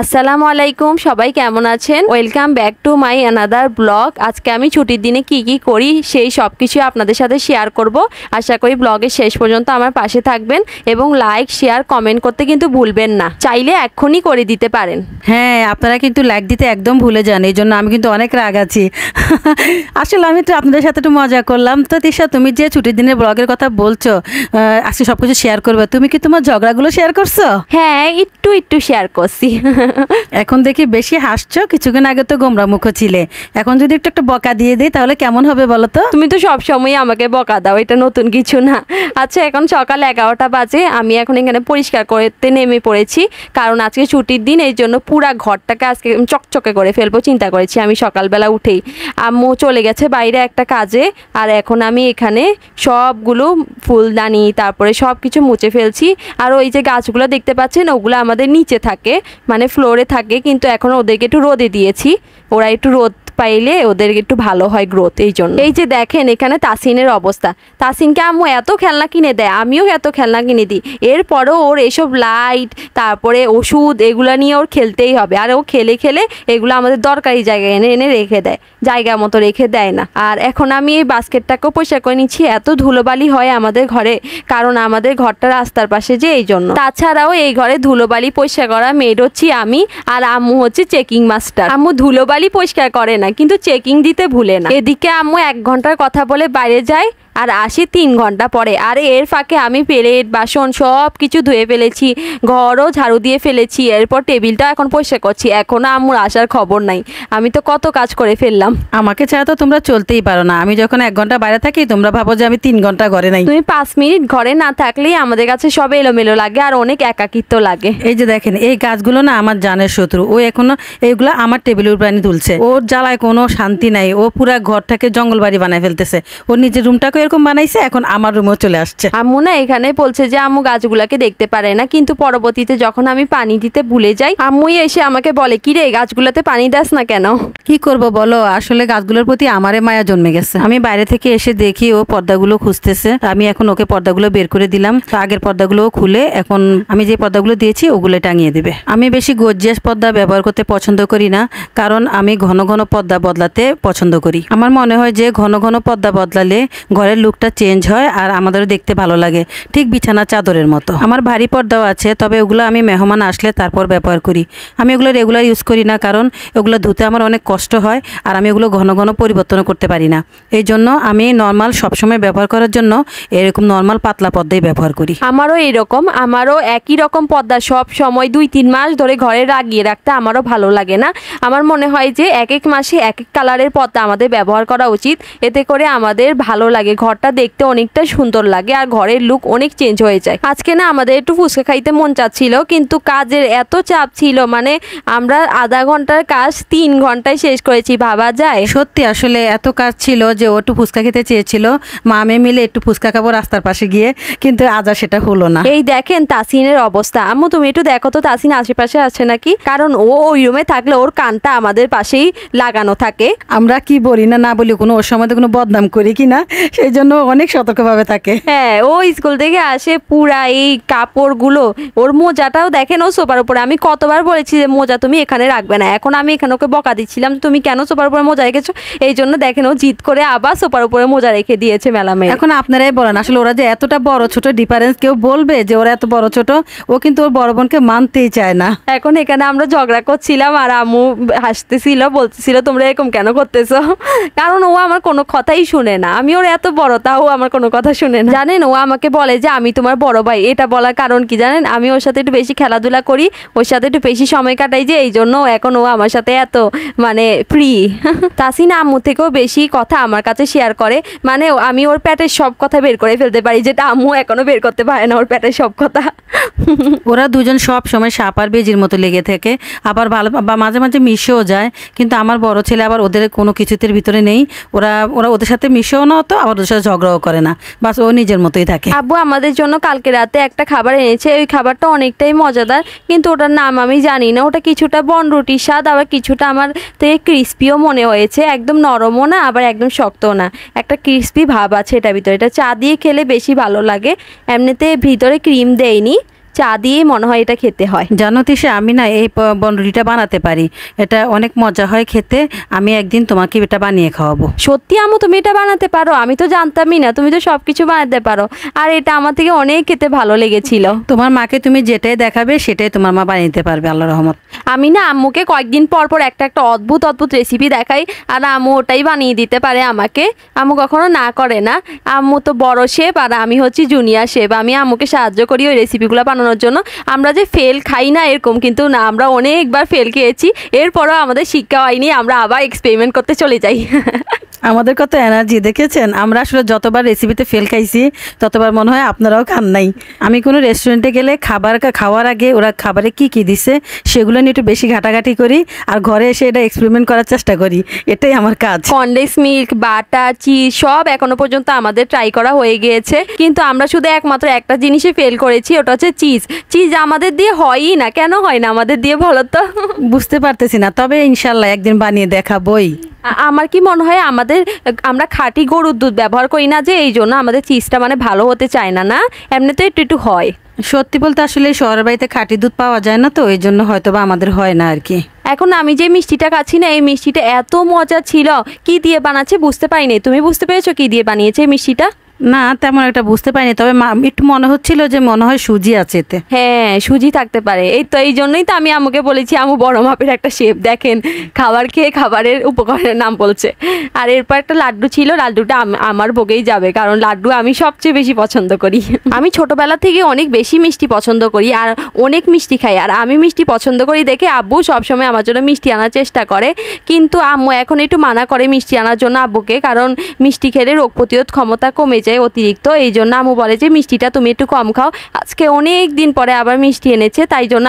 আসসালামু আলাইকুম, সবাই কেমন আছেন? Welcome back to my another blog. আজকে আমি ছুটির দিনে কি করি সেই সব কিছু আপনাদের সাথে শেয়ার করব। আশা করি ব্লগের শেষ পর্যন্ত আমার পাশে থাকবেন এবং লাইক শেয়ার কমেন্ট করতে কিন্তু ভুলবেন না। চাইলে এক্ষুনি করে দিতে পারেন। হ্যাঁ, আপনারা কিন্তু লাইক দিতে একদম ভুলে যান, এই জন্য আমি কিন্তু অনেক রাগ আছি। আসলে আমি তো আপনাদের সাথে একটু মজা করলাম। তো তিশা, তুমি যে ছুটির দিনের ব্লগের কথা বলছো, আজকে সব কিছু শেয়ার করবে, তুমি কি তোমার ঝগড়াগুলো শেয়ার করছো? হ্যাঁ, একটু শেয়ার করছি। এখন দেখি বেশি হাসছো, কিছুক্ষণ আগে তো গোমরা মুখ ছিলে, এখন যদি একটু বকা দিয়ে দিই তাহলে কেমন হবে বলো তো? তুমি তো সবসময় আমাকে বকা দাও, এটা নতুন কিছু না। আচ্ছা, এখন সকাল 11টা বাজে, আমি এখন এখানে পরিষ্কার করতে নেমে পড়েছি, কারণ আজকে ছুটির দিন, এই জন্য পুরা ঘরটাকে আজকে চকচকে করে ফেলবো চিন্তা করেছি আমি সকালবেলা উঠেই। আম্মু চলে গেছে বাইরে একটা কাজে, আর এখন আমি এখানে সবগুলো ফুলদানি তারপরে সব কিছু মুছে ফেলছি। আর ওই যে গাছগুলো দেখতে পাচ্ছেন, ওগুলো আমাদের নিচে থাকে, মানে ফ্লোরে থাকে, কিন্তু এখন ওদেরকে একটু রোদে দিয়েছি, ওরা একটু রোদ পাইলে ওদের একটু ভালো হয় গ্রোথ, এই জন্য। এই যে দেখেন এখানে তাসিনের অবস্থা, তাসিনকে আম্মু এত খেলনা কিনে দেয়, আমিও এত খেলনা কিনে দিই, এরপরও ওর এসব লাইট তারপরে ওষুধ এগুলো নিয়ে ওর খেলতেই হবে। আর ও খেলে খেলে এগুলো আমাদের দরকারি জায়গায় এনে এনে রেখে দেয়, জায়গা মতো রেখে দেয় না। আর এখন আমি এই বাস্কেটটাকেও পরিষ্কার করে নিচ্ছি, এত ধুলোবালি হয় আমাদের ঘরে, কারণ আমাদের ঘরটা রাস্তার পাশে যে, এই জন্য। তাছাড়াও এই ঘরে ধুলোবালি পরিষ্কার করা মেড হচ্ছি আমি, আর আম্মু হচ্ছে চেকিং মাস্টার। আম্মু ধুলোবালি পরিষ্কার করে না, কিন্তু চেকিং দিতে ভুলে না। এদিকে আম্মু 1 ঘন্টার কথা বলে বাইরে যায় আর আসি 3 ঘন্টা পরে। আর এর ফাঁকে আমি প্লেট বাসন সব কিছু ধুয়ে ফেলেছি, ঘরও ঝাড়ু দিয়ে ফেলেছি, এরপর টেবিলটা এখন পরিষ্কার করছি। এখনো আম্মুর আসার খবর নাই, আমি তো কত কাজ করে ফেললাম। আমাকে ছাড়া তো তোমরা চলতেই পারো না, আমি যখন 1 ঘন্টা বাইরে থাকি তোমরা ভাবো যে আমি 3 ঘন্টা ঘরে নাই। তুমি 5 মিনিট ঘরে না থাকলেই আমাদের কাছে সব এলোমেলো লাগে আর অনেক একাকিত্ব লাগে। এই যে দেখেন, এই গাছগুলো না আমার জানের শত্রু, ও এখনো এইগুলো আমার টেবিলের উপর আনি তুলছে। ওর জ্বালায় কোনো শান্তি নাই, ও পুরা ঘরটাকে জঙ্গল বাড়ি বানায় ফেলতেছে। ওর নিজের রুমটাকে এরকম বানাইছে, এখন আমার রুমেও চলে আসছে। আম্মু না এখানে বলছে যে আম্মু গাছগুলাকে দেখতে পারে না, কিন্তু পরবর্তীতে যখন আমি পানি দিতে ভুলে যাই, আম্মুই এসে আমাকে বলে, কি রে গাছগুলাতে পানি দাস না কেন? কি করব বলো, আসলে গাছগুলোর প্রতি আমারে মায়া জন্মে গেছে। আমি বাইরে থেকে এসে দেখি ও পর্দাগুলো খুঁজতেছে, আমি এখন ওকে পর্দাগুলো বের করে দিলাম। তো আগের পর্দাগুলো খুলে এখন আমি যে পর্দাগুলো দিয়েছি ওগুলো টাঙিয়ে দিবে। আমি বেশি গর্জিয়াস পর্দা ব্যবহার করতে পছন্দ করি না, কারণ আমি ঘন ঘন পর্দা বদলাতে পছন্দ করি। আমার মনে হয় যে ঘন ঘন পর্দা বদলালে ঘরের লুকটা চেঞ্জ হয় আর আমাদেরও দেখতে ভালো লাগে, ঠিক বিছানা চাদরের মতো। আমার ভারী পর্দাও আছে, তবে ওগুলো আমি মেহমান আসলে তারপর ব্যবহার করি। আমি ওগুলো রেগুলার ইউজ করি না, কারণ ওগুলো ধুতে আমার অনেক কষ্ট হয় আর আমি ওগুলো ঘন ঘন পরিবর্তন করতে পারি না। এই জন্য আমি নর্মাল সবসময় ব্যবহার করার জন্য এরকম নর্মাল পাতলা পর্দাই ব্যবহার করি। আমারও এরকম, আমারও একই রকম পর্দা সব সময় 2-3 মাস ধরে ঘরে লাগিয়ে রাখতে আমারও ভালো লাগে না। আমার মনে হয় যে এক এক মাসে এক এক কালারের পর্দা আমাদের ব্যবহার করা উচিত, এতে করে আমাদের ভালো লাগে, ঘরটা দেখতে অনেকটা সুন্দর লাগে আর ঘরের লুক অনেক চেঞ্জ হয়ে যায়। আজকে না আমাদের একটু ফুচকা খাইতে মন চাচ্ছিল, কিন্তু কাজের এত চাপ ছিল, মানে আমরা আধা ঘন্টার কাজ 3 ঘন্টায় শেষ করেছি, ভাবা যায়? সত্যি, আসলে এত কাজ ছিল যে ও একটু ফুচকা খেতে চেয়েছিল, মা মেয়ে মিলে একটু ফুচকা খাবো রাস্তার পাশে গিয়ে, কিন্তু আজ আর সেটা হলো না। এই দেখেন তাসিনের অবস্থা, আম্মু তুমি একটু দেখো তো তাসিন আশেপাশে আছে নাকি, কারণ ও ওই রুমে থাকলে ওর কানটা আমাদের পাশেই লাগানো থাকে। আমরা কি বলি না বলি কোনো ওর সময় কোনো বদনাম করি কিনা, সেই জন্য অনেক সতর্কভাবে থাকে। হ্যাঁ, ও স্কুল থেকে আসে পুরা এই কাপড়গুলো, ওর মোজাটাও দেখেন ও সোফার উপরে। আমি কতবার বলেছি যে মোজা তুমি এখানে রাখবে না, এখন আমি এখানে ওকে বকা দিচ্ছিলাম তুমি কেন সোফার উপরে মোজা রেখেছো, এই জন্য দেখেন ও জিদ করে আবার সোফার উপরে মোজা রেখে দিয়েছে মেলামে। এখন আপনারাই বলেন, আসলে ওরা যে এতটা বড় ছোট ডিফারেন্স, কেউ বলবে যে ওরা এত বড় ছোট? ও কিন্তু ওর বড় বোনকে মানতেই চায় না। এখন এখানে আমরা ঝগড়া করছিলাম আর আম্মু হাসতেছিল, বলতেছিল তোমরা এরকম কেন করতেছো, কারণ ও আমার কোনো কথাই শুনে না। আমি ওর এত বড়, তাও আমার কোনো কথা শুনে না। জানেন, ও আমাকে বলে যে আমি তোমার বড় ভাই, এটা বলার কারণ কি জানেন? আমি ওর সাথে একটু বেশি খেলাধুলা করি, ওর সাথে একটু বেশি সময় কাটাই, যে এই জন্য এখন ও আমার সাথে এত মানে ফ্রি। তাসিনা আম্মু থেকেও বেশি কথা আমার কাছে শেয়ার করে, মানে আমি ওর পেটের সব কথা বের করে ফেলতে পারি, যেটা আম্মু এখনো বের করতে পারে না ওর পেটের সব কথা। ওরা দুজন সব সময় সাপ আর বেজির মতো লেগে থাকে, আবার ভালো বা মাঝে মাঝে মিশেও যায়, কিন্তু আমার বড় ছেলে আবার ওদের কোনো কিছুতের ভিতরে নেই। ওরা ওরা ওদের সাথে মিশেও না, তো আবার ওদের সাথে ঝগড়াও করে না, বাস ও নিজের মতোই থাকে। আব্বু আমাদের জন্য কালকে রাতে একটা খাবার এনেছে, ওই খাবারটা অনেকটাই মজাদার, কিন্তু ওটার নাম আমি জানি না। ওটা কিছুটা বনরুটির স্বাদ, আবার কিছুটা আমার থেকে ক্রিস্পিও মনে হয়েছে, একদম নরমও না আবার একদম শক্তও না, একটা ক্রিস্পি ভাব আছে এটার ভিতরে। এটা চা দিয়ে খেলে বেশি ভালো লাগে, এমনিতে ভিতরে ক্রিম দেয়নি, চা দিয়ে মনে হয় এটা খেতে হয়। জানো তিশা, আমি না এই বনরুটিটা বানাতে পারি, এটা অনেক মজা হয় খেতে। আমি একদিন তোমাকে এটা বানিয়ে খাওয়াবো। সত্যি আম্মু তুমি এটা বানাতে পারো? আমি তো জানতামই না, তুমি তো সবকিছু বানাতে পারো। আর এটা আমার থেকে অনেক খেতে ভালো লেগেছিল। তোমার মাকে তুমি যেটাই দেখাবে সেটাই তোমার মা বানিয়ে দিতে পারবে, আল্লাহ রহমত। আমি না আম্মুকে কয়েকদিন পর পর একটা একটা অদ্ভুত অদ্ভুত রেসিপি দেখাই, আর আম্মু ওটাই বানিয়ে দিতে পারে আমাকে। আম্মু কখনো না করে না। আম্মু তো বড় শেফ আর আমি হচ্ছি জুনিয়র শেফ। আমি আম্মুকে সাহায্য করি ওই রেসিপিগুলো বানানোর জন্য। আমরা যে ফেল খাই না এরকম কিন্তু না, আমরা অনেকবার ফেল খেয়েছি, এরপরও আমাদের শিক্ষা হয়নি, আমরা আবার এক্সপেরিমেন্ট করতে চলে যাই। আমাদের কত এনার্জি দেখেছেন। আমরা আসলে যতবার রেসিপিতে ফেল খাইছি ততবার মনে হয় আপনারাও খান নাই। আমি কোনো রেস্টুরেন্টে গেলে খাওয়ার আগে ওরা খাবারে কি কি দিছে সেগুলো নিয়ে একটু বেশি ঘাটাঘাটি করি, আর ঘরে এসে এটা এক্সপেরিমেন্ট করার চেষ্টা করি, এটাই আমার কাজ। কনডেন্স মিল্ক, বাটার, চিজ সব এখনো পর্যন্ত আমাদের ট্রাই করা হয়ে গিয়েছে, কিন্তু আমরা শুধু একমাত্র একটা জিনিসে ফেল করেছি, ওটা হচ্ছে চিজ। চিজ আমাদের দিয়ে হয়ই না, কেন হয় না আমাদের দিয়ে বলো তো? বুঝতে পারতেছি না, তবে ইনশাল্লাহ একদিন বানিয়ে দেখাবই। আমার কি মনে হয় আমরা খাঁটি গরুর দুধ ব্যবহার করি না, যে এই জন্য আমাদের চিজটা মানে ভালো হতে চায় না। না এমনি তো একটু একটু হয়। সত্যি বলতে আসলে শহরের বাড়িতে খাঁটি দুধ পাওয়া যায় না, তো এই জন্য হয়তো বা আমাদের হয় না আর কি। এখন আমি যে মিষ্টিটা খাচ্ছি না, এই মিষ্টিটা এত মজা ছিল। কি দিয়ে বানাচ্ছে বুঝতে পারিনি। তুমি বুঝতে পেরেছো কি দিয়ে বানিয়েছে এই মিষ্টিটা? না, তেমন একটা বুঝতে পারিনি, তবে একটু মনে হচ্ছিল যে মনে হয় সুজি আছে এতে। হ্যাঁ, সুজি থাকতে পারে। এই জন্যই তো আমি আম্মুকে বলেছি, আম্মু বড় মাপের একটা শেফ, দেখেন খাবার খেয়ে খাবারের উপকরণের নাম বলছে। আর এরপর একটা লাড্ডু ছিল, লাড্ডুটা আমার ভোগেই যাবে, কারণ লাড্ডু আমি সবচেয়ে বেশি পছন্দ করি। আমি ছোটবেলা থেকে অনেক বেশি মিষ্টি পছন্দ করি আর অনেক মিষ্টি খাই। আর আমি মিষ্টি পছন্দ করি দেখে আব্বু সবসময় আমার জন্য মিষ্টি আনার চেষ্টা করে, কিন্তু আম্মু এখন একটু মানা করে মিষ্টি আনার জন্য আব্বুকে, কারণ মিষ্টি খেলে রোগ প্রতিরোধ ক্ষমতা কমে যায় অতিরিক্ত। এই জন্য আম্মু বলে যে মিষ্টিটা তুমি একটু কম খাও। আজকে অনেক দিন পরে আবার মিষ্টি এনেছে, তাই জন্য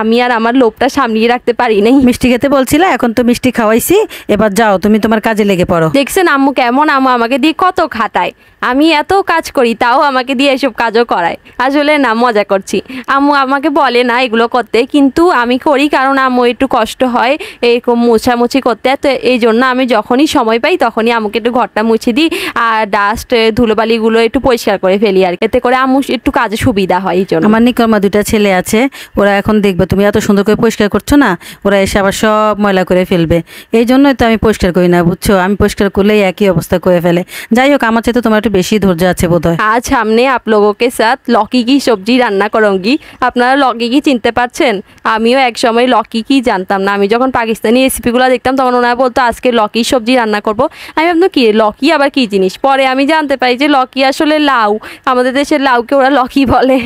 আমি আর আমার লোভটা সামলিয়ে রাখতে পারি নাই। মিষ্টি খেতে বলছিলে, এখন তো মিষ্টি খাওয়াইছি, এবার যাও তুমি তোমার কাজে লেগে পড়ো। দেখছেন আম্মু কেমন, আম্মু আমাকে দিয়ে কত খাটায়। আমি এত কাজ করি তাও আমাকে দিয়ে এসব কাজও করায়। আসলে না, মজা করছি। আম্মু আমাকে বলে না এগুলো করতে, কিন্তু আমি করি, কারণ আম্মু একটু কষ্ট হয় এরকম মোছামুছি করতে। তো এই জন্য আমি যখনই সময় পাই তখনই আম্মুকে একটু ঘরটা মুছে দিই আর ডাস্ট ধুলোবালিগুলো একটু পরিষ্কার করে ফেলি, আর এতে করে আম্মু একটু কাজে সুবিধা হয়। এই জন্য আমার নিকর্মা দুটা ছেলে আছে, ওরা এখন দেখবে তুমি এত সুন্দর করে পরিষ্কার করছো না, ওরা এসে আবার সব ময়লা করে ফেলবে। এই জন্যই তো আমি পরিষ্কার করি না, বুঝছো। আমি পরিষ্কার করলেই একই অবস্থা করে ফেলে। যাই হোক, আমার চাইতে তোমার একটু বেশি ধৈর্য আছে বোধহয়। आज हमने आप लोगों के साथ लौकी की सब्जी রান্না কरूंगी। আপনারা লকি কি চিনতে পারছেন? আমিও এক সময় লকি কি জানতাম না। আমি যখন পাকিস্তানি রেসিপিগুলো দেখতাম তখন ওনারা বলতো আজকে লকি সবজি রান্না করব। আমি ভাবতাম কি লকি আবার কি জিনিস। পরে আমি জানতে পারি যে লকি আসলে লাউ। আমাদের দেশের লাউকে ওরা লকি বলে।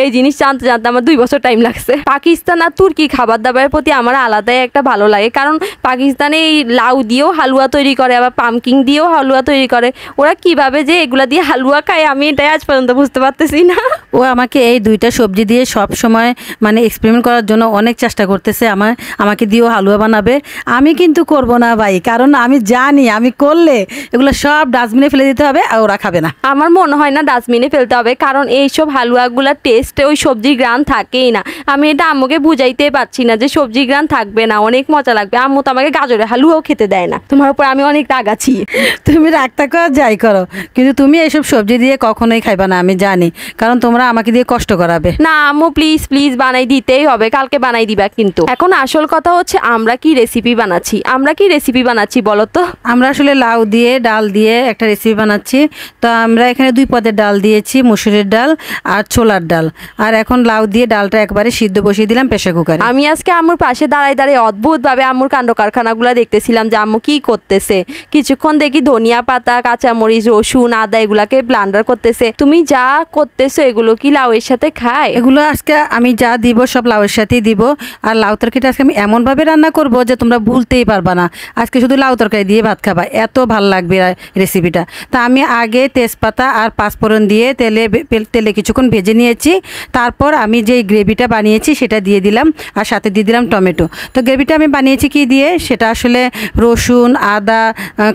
এই জিনিস জানতে জানতে আমার 2 বছর টাইম লাগছে। পাকিস্তান আর তুর্কি খাবার দাবারের প্রতি আমার আলাদাই একটা ভালো লাগে, কারণ পাকিস্তানে এই লাউ দিয়েও হালুয়া তৈরি করে, আবার পামকিন দিয়েও হালুয়া তৈরি করে। ওরা কিভাবে যে এগুলা দিয়ে হালুয়া খায় আমি এটাই আজ পর্যন্ত বুঝতে পারতেছি না। ও আমাকে এই 2টা সবজি দিয়ে সব সময় মানে এক্সপেরিমেন্ট করার জন্য অনেক চেষ্টা করতেছে, আমাকে দিয়েও হালুয়া বানাবে। আমি কিন্তু করব না ভাই, কারণ আমি জানি আমি করলে এগুলো সব ডাস্টবিনে ফেলে দিতে হবে আর ওরা খাবে না। আমার মনে হয় না ডাস্টবিনে ফেলতে হবে, কারণ এইসব হালুয়াগুলোর টেস্টে ওই সবজির গ্রান থাকেই না। আমি এটা আম্মুকে বুঝাইতে পারছি না যে সবজির গ্রান থাকবে না, অনেক মজা লাগবে। আম্মু তো আমাকে গাজরের হালুয়াও খেতে দেয় না। তোমার উপর আমি অনেক রাগ আছি। তুমি রাগ থাকো আর যাই করো, কিন্তু তুমি এইসব সবজি দিয়ে কখনোই খাইবা না, আমি জানি, কারণ তোমরা আমাকে দিয়ে কষ্ট করাবে। না আম্মু প্লিজ প্লিজ বানাই দিতেই হবে, কালকে বানাই দিবা। কিন্তু এখন আসল কথা হচ্ছে আমরা কি রেসিপি বানাচ্ছি বলো তো? আমরা আসলে লাউ দিয়ে ডাল দিয়ে একটা রেসিপি বানাচ্ছি। তো আমরা এখানে 2 পদের ডাল দিয়েছি, মুসুরির ডাল আর ছোলার ডাল। আর এখন লাউ দিয়ে ডালটা একবারে সিদ্ধ বসিয়ে দিলাম প্রেসার কুকারে। আমি আজকে আম্মুর পাশে দাঁড়ায় দাঁড়ায় অদ্ভুতভাবে আম্মুর কাণ্ড কারখানাগুলো দেখতেছিলাম যে আম্মু কি করতেছে। কিছুক্ষণ দেখি ধনিয়া পাতা, কাঁচামরিচ, রসুন, আদা এগুলাকে ব্লান্ডার করতেছে। তুমি যা করতেছো এগুলো কি লাউয়ের সাথে খায়? এগুলো আজকে আমি যা দিব সব লাউয়ের সাথেই দিব। আর লাউ তরকারিটা আজকে আমি এমনভাবে রান্না করব যে তোমরা ভুলতেই পারবা না। আজকে শুধু লাউ তরকারি দিয়ে ভাত খাবা, এত ভাল লাগবে রেসিপিটা। তা আমি আগে তেজপাতা আর পাঁচফোড়ন দিয়ে তেলে কিছুক্ষণ ভেজে নিয়েছি। তারপর আমি যে গ্রেভিটা বানিয়েছি সেটা দিয়ে দিলাম, আর সাথে দিয়ে দিলাম টমেটো। তো গ্রেভিটা আমি বানিয়েছি কি দিয়ে, সেটা আসলে রসুন, আদা,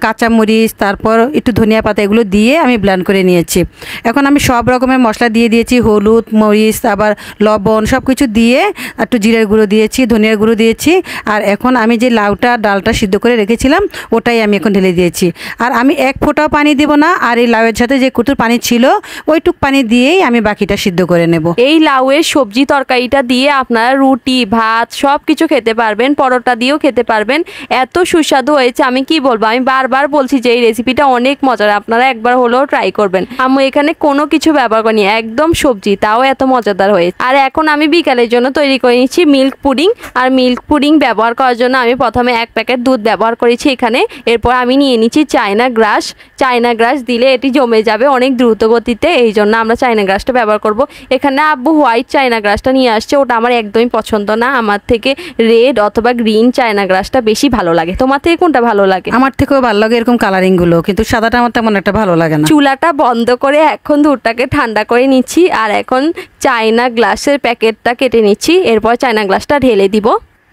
কাঁচামরিচ, তারপর একটু ধনিয়া পাতা এগুলো দিয়ে আমি ব্লেন্ড করে নিয়েছি। এখন আমি সব রকমের মশলা দিয়ে দিয়েছি, হলুদ, মরিচ, আবার লবণ সব কিছু দিয়ে, একটু জিরের গুঁড়ো দিয়েছি, ধনিয়ার গুঁড়ো দিয়েছি। আর এখন আমি যে লাউটা ডালটা সিদ্ধ করে রেখেছিলাম ওটাই আমি এখন ঢেলে দিয়েছি। আর আমি 1 ফোঁটাও পানি দেব না, আর এই লাউয়ের সাথে যে কুটুর পানি ছিল ওইটুক পানি দিয়েই আমি বাকিটা সিদ্ধ করে নেব। এই লাউয়ের সবজি তরকারিটা দিয়ে আপনারা রুটি ভাত সব কিছু খেতে পারবেন, পরোটা দিয়েও খেতে পারবেন। এত সুস্বাদু হয়েছে আমি কি বলবো, আমি বারবার বলছি যে এই রেসিপিটা অনেক মজার, আপনারা একবার হলেও ট্রাই করবেন। আম্মু এখানে কোনো কিছু ব্যবহার করিনি, একদম সবজি, তাও এত মজাদার হয়েছে। আর এখন আমি বিকালের জন্য তৈরি করে নিচ্ছি মিল্ক পুডিং। আর মিল্ক পুডিং ব্যবহার করার জন্য আমি প্রথমে 1 প্যাকেট দুধ ব্যবহার করেছি এখানে। এরপর আমি নিয়ে নিচ্ছি চায়না গ্রাস। চায়না গ্রাস দিলে এটি জমে যাবে অনেক দ্রুত গতিতে, এই জন্য আমরা চায়না গ্রাসটা ব্যবহার করব। এখানে আব্বু হোয়াইট চায়না গ্রাসটা নিয়ে আসছে, ওটা আমার একদমই পছন্দ না। আমার থেকে রেড অথবা গ্রিন চায়না গ্রাসটা বেশি ভালো লাগে। তোমার থেকে কোনটা ভালো লাগে? আমার থেকেও ভালো লাগে এরকম কালারিং গুলো, কিন্তু সাদাটা আমার তেমন একটা ভালো লাগে না। চুলাটা বন্ধ করে এখন দুধটাকে ঠান্ডা করে নিচ্ছি। আর এখন চায়না গ্লাসের প্যাকেটটা কেটে নিচ্ছি, এরপর চায়না গ্লাসটা ঢেলে দিব।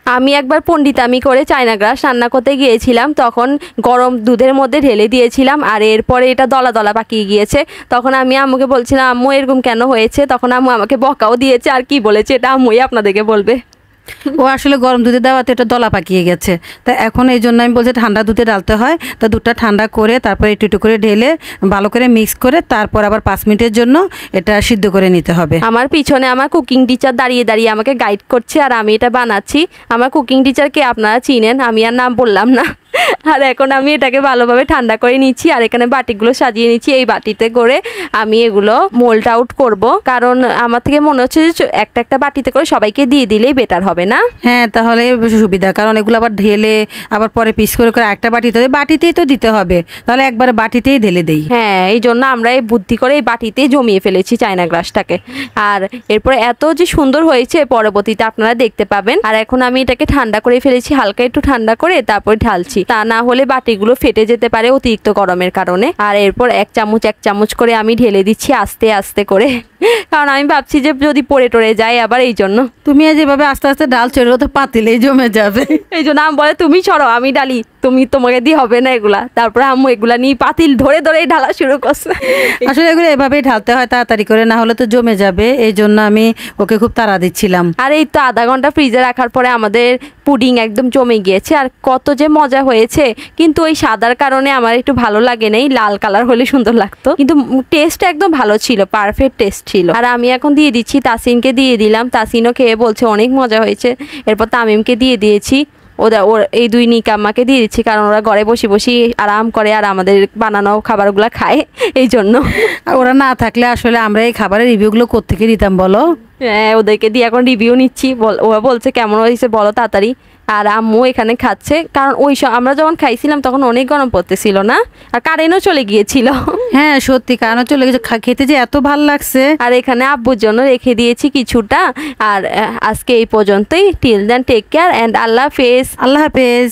আমি একবার পণ্ডিতামি করে চায়না গ্রাস রান্না করতে গিয়েছিলাম, তখন গরম দুধের মধ্যে ঢেলে দিয়েছিলাম আর এরপরে এটা দলা দলা পাকিয়ে গিয়েছে। তখন আমি আম্মুকে বলছিলাম আম্মু এরকম কেন হয়েছে, তখন আম্মু আমাকে বকাও দিয়েছে। আর কি বলেছে এটা আম্মুই আপনাদেরকে বলবে। ও আসলে গরম দুধে দেওয়াতে এটা দলা পাকিয়ে গেছে, তা এখন এই জন্য আমি বলছি ঠান্ডা দুধে ডালতে হয়। তা দুধটা ঠান্ডা করে তারপরে একটু একটু করে ঢেলে ভালো করে মিক্স করে তারপর আবার 5 মিনিটের জন্য এটা সিদ্ধ করে নিতে হবে। আমার পিছনে আমার কুকিং টিচার দাঁড়িয়ে দাঁড়িয়ে আমাকে গাইড করছে আর আমি এটা বানাচ্ছি। আমার কুকিং টিচারকে আপনারা চিনেন, আমি আর নাম বললাম না। আর এখন আমি এটাকে ভালোভাবে ঠান্ডা করে নিচ্ছি আর এখানে বাটিগুলো সাজিয়ে নিচ্ছি। এই বাটিতে করে আমি এগুলো মোল্ড আউট করব, কারণ আমার থেকে মনে হচ্ছে যে একটা একটা বাটিতে করে সবাইকে দিয়ে দিলেই বেটার হবে না? হ্যাঁ, তাহলে বেশি সুবিধা, কারণ এগুলো আবার ঢেলে আবার পরে পিস করে করে একটা বাটিতেই তো দিতে হবে, তাহলে একবারে বাটিতেই ঢেলে দেই। হ্যাঁ, এই জন্য আমরা এই বুদ্ধি করে এই বাটিতে জমিয়ে ফেলেছি চায়না গ্রাসটাকে। আর এরপরে এত যে সুন্দর হয়েছে পরবর্তীতে আপনারা দেখতে পাবেন। আর এখন আমি এটাকে ঠান্ডা করে ফেলেছি, হালকা একটু ঠান্ডা করে তারপর ঢালছি, তা না হলে বাটিগুলো ফেটে যেতে পারে অতিরিক্ত গরমের কারণে। আর এরপর এক চামচ করে আমি ঢেলে দিচ্ছি আস্তে আস্তে করে, কারণ আমি ভাবছি যে যদি পড়ে টরে যায় আবার, এই জন্য। তুমি যেভাবে আস্তে আস্তে ডাল চড়ো তো পাতিলেই জমে যাবে, এই জন্য আম বলে তুমি ছড়ো আমি ডালি, তোমাকে দিয়ে হবে না এগুলা। তারপরে আম্মু এগুলা নিয়ে পাতিল ধরে ধরে ঢালা শুরু করছে। আসলে এগুলো এভাবেই ঢালতে হয় তাড়াতাড়ি করে, না হলে তো জমে যাবে, এই জন্য আমি ওকে খুব তাড়া দিচ্ছিলাম। আর এই তো আধা ঘন্টা ফ্রিজে রাখার পরে আমাদের পুডিং একদম জমে গিয়েছে আর কত যে মজা হয়েছে। কিন্তু ওই সাদার কারণে আমার একটু ভালো লাগে নাই, লাল কালার হলে সুন্দর লাগতো, কিন্তু টেস্ট একদম ভালো ছিল, পারফেক্ট টেস্ট ছিল। আর আমি এখন দিয়ে দিচ্ছি, তাসিনকে দিয়ে দিলাম, তাসিনও খেয়ে বলছে অনেক মজা হয়েছে। এরপর তামিমকে দিয়ে দিয়েছি, ওর এই 2 নিকাম্মাকে দিয়ে দিচ্ছি, কারণ ওরা ঘরে বসে বসে আরাম করে আর আমাদের বানানো খাবারগুলো খায়, এই জন্য। ওরা না থাকলে আসলে আমরা এই খাবারের রিভিউগুলো কোত্থেকে দিতাম বলো? হ্যাঁ, ওদেরকে দিয়ে এখন রিভিউ নিচ্ছি, ওরা বলছে কেমন হয়েছে বলো তাড়াতাড়ি। আর আম্মু এখানে খাচ্ছে, কারণ আমরা যখন খাইছিলাম তখন অনেক গরম পড়তেছিল না, আর কারেন্টও চলে গিয়েছিল। হ্যাঁ সত্যি, কারণ চলে গেছে, খেতে যে এত ভালো লাগছে। আর এখানে আব্বুর জন্য রেখে দিয়েছি কিছুটা। আর আজকে এই পর্যন্তই। Till then take care and আল্লাহ হাফেজ। আল্লাহ হাফেজ।